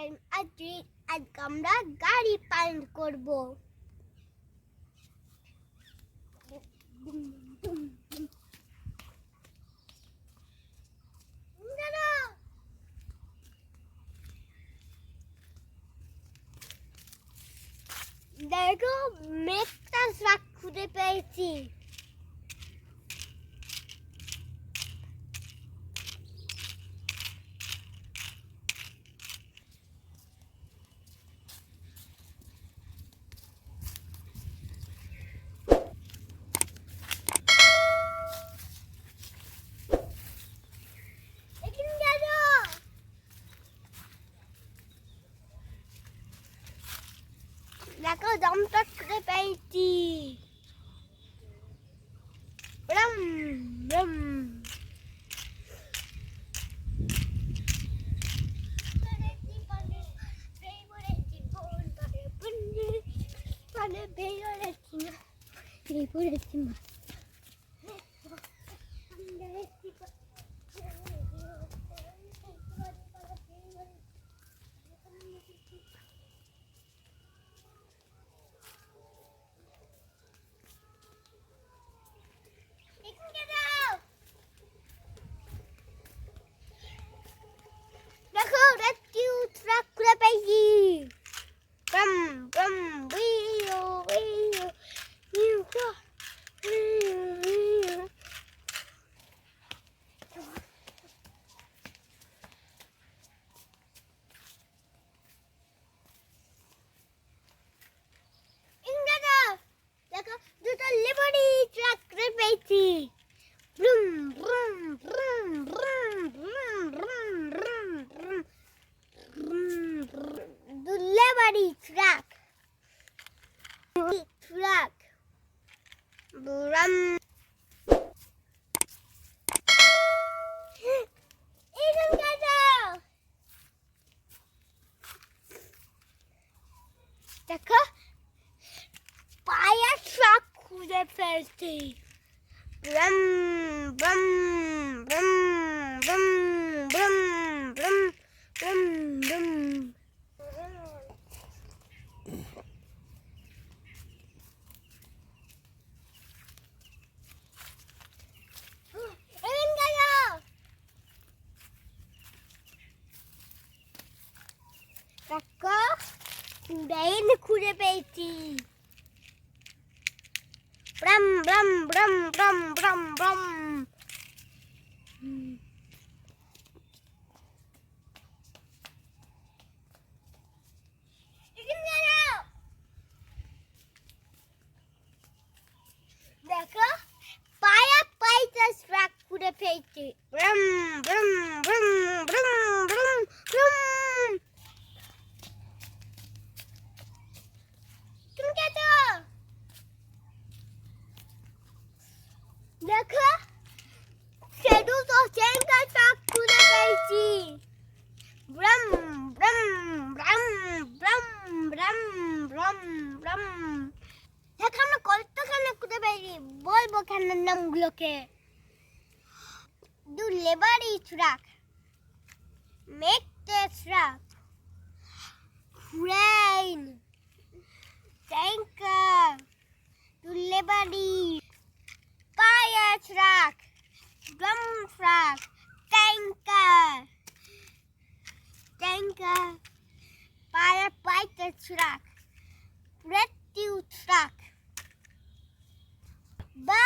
I'm Aadrit and আমরা গাড়ি pint করব। দেখো মেঘটা ট্রাক খুঁজে পেয়েছি। দেখো দমটা খুঁজে পেয়েছি। ব্রম ব্রম দেখো রেস্কিউ ট্রাক খুঁজে পেয়েছি। ব্রম ব্রম উইও উইও উইও দেখো দুটো লিবারি ট্রাক খুঁজে পেয়েছি। ব্রুম ব্রুম ব্রুম ব্রুম ব্রুম ব্রুম ব্রুম ব্রুম the liberty truck brum দেখো fire truck খুঁজে ফেলছি। brum brum brum brum brum brum brum brum দেখো ট্রেন খুঁজে পেয়েছি। ব্রম ব্রম ব্রম ব্রম ব্রম ব্রম দেখো পায়া পাইটা ট্রাক খুঁজে পেয়েছি। ব্রম ব্রম ব্রম ব্রম ব্রম ব্রম দেখো সেদু তো চেনটা ট্রাক খুঁজে পেয়েছি। ব্রম ব্রম ব্রম ব্রম ব্রম ব্রম ব্রম দেখো আমরা কতখানে খুঁজে পেয়েছি বলবো কেন নামগুলোকে। দু লেবারি truck make the truck crane tanker দু লেবারি fire truck, drum truck, tanker, firefighter truck, rescue truck, bus.